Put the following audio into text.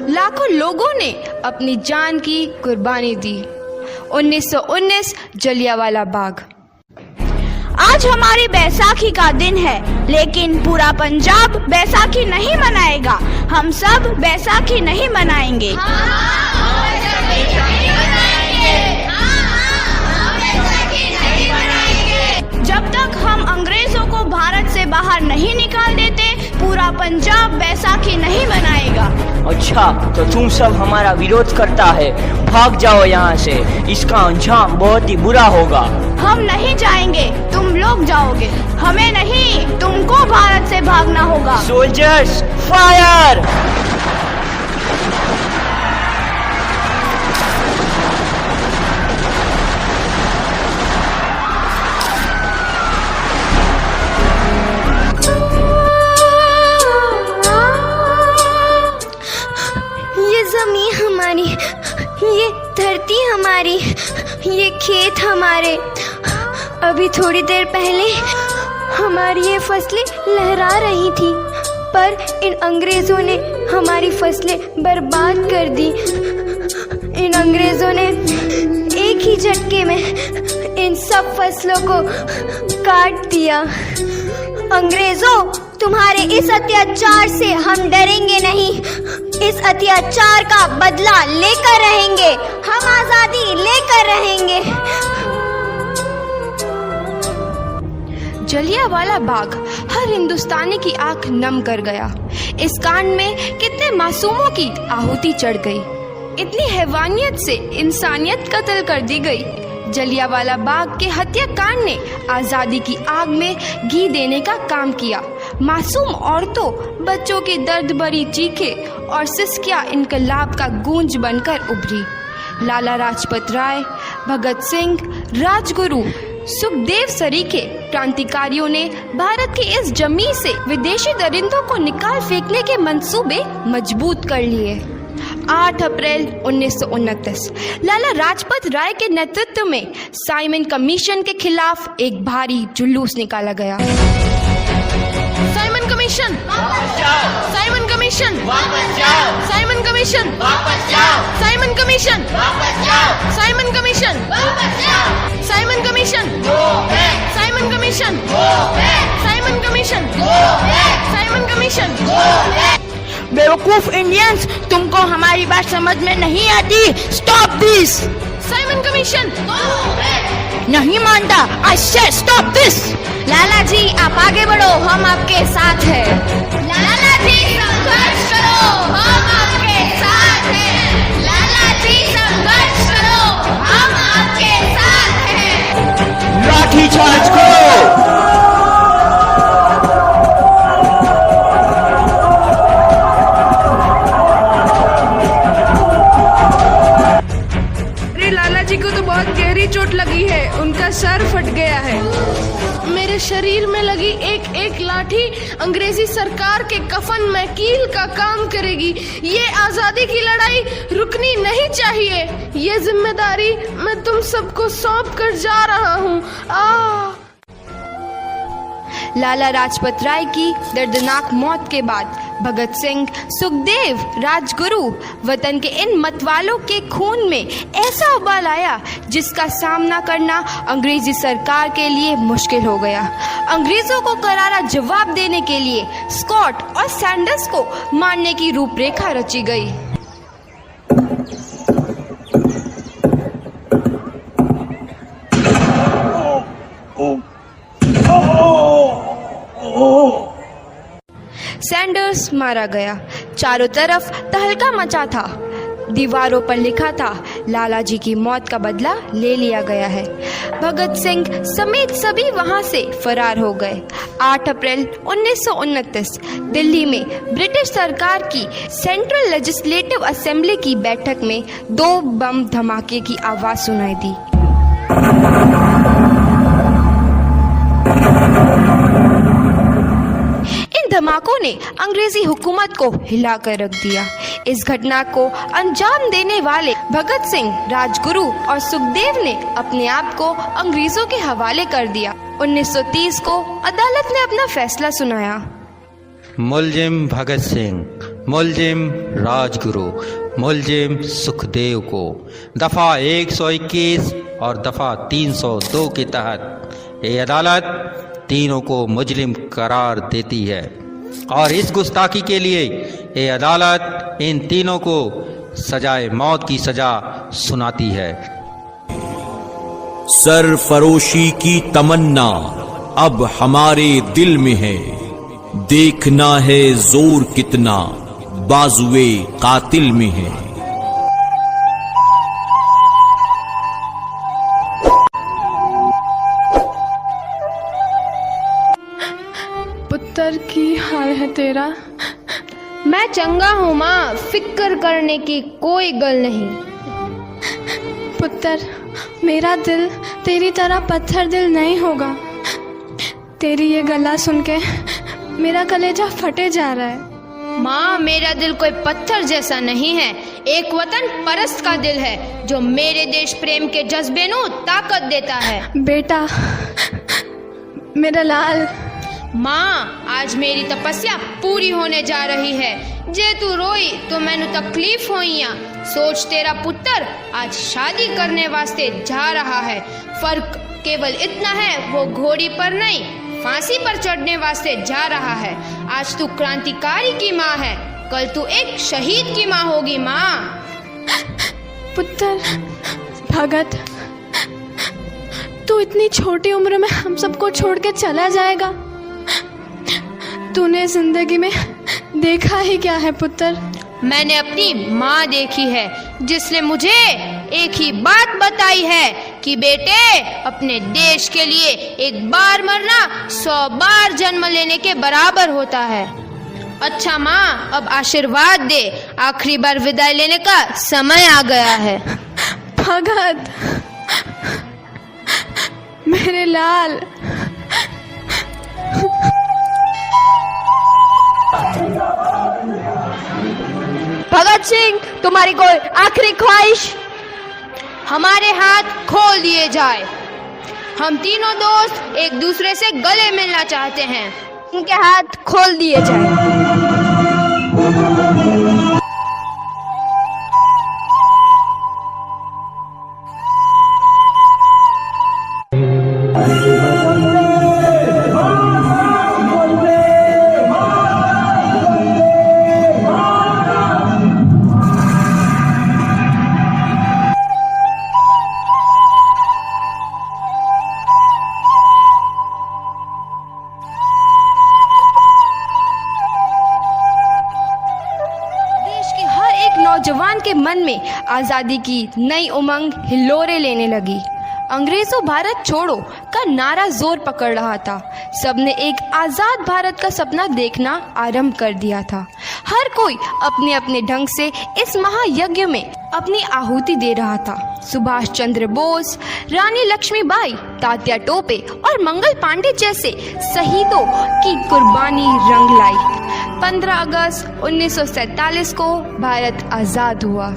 लाखों लोगों ने अपनी जान की कुर्बानी दी। 1919 जलियांवाला बाग। आज हमारी बैसाखी का दिन है, लेकिन पूरा पंजाब बैसाखी नहीं मनाएगा। हम सब बैसाखी नहीं मनाएंगे। जब तक हम अंग्रेजों को भारत से बाहर नहीं निकाल देते, पूरा पंजाब बैसाखी नहीं मनाएगा। अच्छा, तो तुम सब हमारा विरोध करता है, भाग जाओ यहाँ से, इसका अंजाम बहुत ही बुरा होगा। हम नहीं जाएंगे, तुम लोग जाओगे, हमें नहीं, तुमको भारत से भागना होगा। Soldiers fire! ज़मीन हमारी, ये धरती हमारी, ये खेत हमारे। अभी थोड़ी देर पहले हमारी ये फसलें लहरा रही थी, पर इन अंग्रेज़ों ने हमारी फसलें बर्बाद कर दी। इन अंग्रेज़ों ने एक ही झटके में इन सब फसलों को काट दिया। अंग्रेज़ों, तुम्हारे इस अत्याचार से हम डरेंगे नहीं। इस अत्याचार का बदला लेकर रहेंगे, हम आजादी लेकर रहेंगे। जलियांवाला बाग हर हिंदुस्तानी की आंख नम कर गया। इस कांड में कितने मासूमों की आहुति चढ़ गई, इतनी हैवानियत से इंसानियत कत्ल कर दी गई। जलियांवाला बाग के हत्याकांड ने आजादी की आग में घी देने का काम किया। मासूम औरतों, बच्चों की दर्द भरी चीखें और सिसकियां इनकलाब का गूंज बनकर उभरी। लाला लाजपत राय, भगत सिंह, राजगुरु, सुखदेव सरीखे क्रांतिकारियों ने भारत की इस जमीन से विदेशी दरिंदों को निकाल फेंकने के मंसूबे मजबूत कर लिए। 8 अप्रैल 1929 लाला लाजपत राय के नेतृत्व में साइमन कमीशन के खिलाफ एक भारी जुलूस निकाला गया। साइमन कमीशन वापस जाओ! साइमन कमीशन वापस जाओ! साइमन कमीशन वापस जाओ! साइमन कमीशन वापस जाओ! साइमन कमीशन वापस जाओ! Simon commission go back! Simon commission go back! Simon commission go back! Simon commission go back! बेवकूफ इंडियंस, तुमको हमारी बात समझ में नहीं आती। Stop this! Simon commission go back! नहीं मानता, आई से स्टॉप दिस! लाला जी, आप आगे बढ़ो, हम आपके साथ हैं। लाला जी, संघर्ष करो, हम आपके साथ हैं। लाला जी, संघर्ष करो, हम आपके साथ हैं। लाठी चार्ज करो! लाला जी को तो बहुत गहरी चोट लगी है, उनका सर फट गया है। मेरे शरीर में लगी एक एक लाठी अंग्रेजी सरकार के कफन में कील का काम करेगी। ये आजादी की लड़ाई रुकनी नहीं चाहिए। ये जिम्मेदारी मैं तुम सबको सौंप कर जा रहा हूँ। लाला लाजपत राय की दर्दनाक मौत के बाद भगत सिंह, सुखदेव, राजगुरु वतन के इन मतवालों के खून में ऐसा उबाल आया जिसका सामना करना अंग्रेजी सरकार के लिए मुश्किल हो गया। अंग्रेजों को करारा जवाब देने के लिए स्कॉट और सैंडर्स को मारने की रूपरेखा रची गई। सैंडर्स मारा गया। चारों तरफ तहलका मचा था। दीवारों पर लिखा था, लाला जी की मौत का बदला ले लिया गया है। भगत सिंह समेत सभी वहां से फरार हो गए। 8 अप्रैल 1929 दिल्ली में ब्रिटिश सरकार की सेंट्रल लेजिस्लेटिव असेंबली की बैठक में 2 बम धमाके की आवाज सुनाई दी। धमाकों ने अंग्रेजी हुकूमत को हिलाकर रख दिया। इस घटना को अंजाम देने वाले भगत सिंह, राजगुरु और सुखदेव ने अपने आप को अंग्रेजों के हवाले कर दिया। 1930 को अदालत ने अपना फैसला सुनाया। मुलजिम भगत सिंह, मुलजिम राजगुरु मुलजिम सुखदेव को दफ़ा 121 और दफ़ा 302 के तहत ये अदालत तीनों को मुजरिम करार देती है और इस गुस्ताखी के लिए ये अदालत इन तीनों को सजाए मौत की सजा सुनाती है। सरफरोशी की तमन्ना अब हमारे दिल में है, देखना है जोर कितना बाजुए कातिल में है। पुत्र की हाल है तेरा? मैं चंगा हूँ माँ, फिक्र करने की कोई गल नहीं। पुत्र, मेरा दिल तेरी तरह पत्थर दिल नहीं होगा। तेरी ये गला सुन के मेरा कलेजा फटे जा रहा है। माँ, मेरा दिल कोई पत्थर जैसा नहीं है, एक वतन परस्त का दिल है जो मेरे देश प्रेम के जज्बे को ताकत देता है। बेटा, मेरा लाल। माँ, आज मेरी तपस्या पूरी होने जा रही है। जे तू रोई तो मैनू तकलीफ होइया। सोच, तेरा पुत्र आज शादी करने वास्ते जा रहा है। फर्क केवल इतना है, वो घोड़ी पर नहीं फांसी पर चढ़ने वास्ते जा रहा है। आज तू क्रांतिकारी की माँ है, कल तू एक शहीद की माँ होगी। माँ। पुत्र भगत, तू इतनी छोटी उम्र में हम सबको छोड़ के चला जाएगा? तूने जिंदगी में देखा ही क्या है पुत्र? मैंने अपनी माँ देखी है, जिसने मुझे एक ही बात बताई है कि बेटे, अपने देश के लिए एक बार मरना 100 बार जन्म लेने के बराबर होता है। अच्छा माँ, अब आशीर्वाद दे, आखिरी बार विदाई लेने का समय आ गया है। भगत, मेरे लाल। भगत सिंह, तुम्हारी कोई आखिरी ख्वाहिश? हमारे हाथ खोल दिए जाए। हम तीनों दोस्त एक दूसरे से गले मिलना चाहते हैं। इनके हाथ खोल दिए जाए। नौजवान के मन में आजादी की नई उमंग हिलोरे लेने लगी। अंग्रेजों भारत छोड़ो का नारा जोर पकड़ रहा था। सबने एक आजाद भारत का सपना देखना आरंभ कर दिया था। हर कोई अपने अपने ढंग से इस महायज्ञ में अपनी आहुति दे रहा था। सुभाष चंद्र बोस, रानी लक्ष्मीबाई, तात्या टोपे और मंगल पांडे जैसे शहीदों की कुर्बानी रंग लाई। 15 अगस्त 1947 को भारत आजाद हुआ।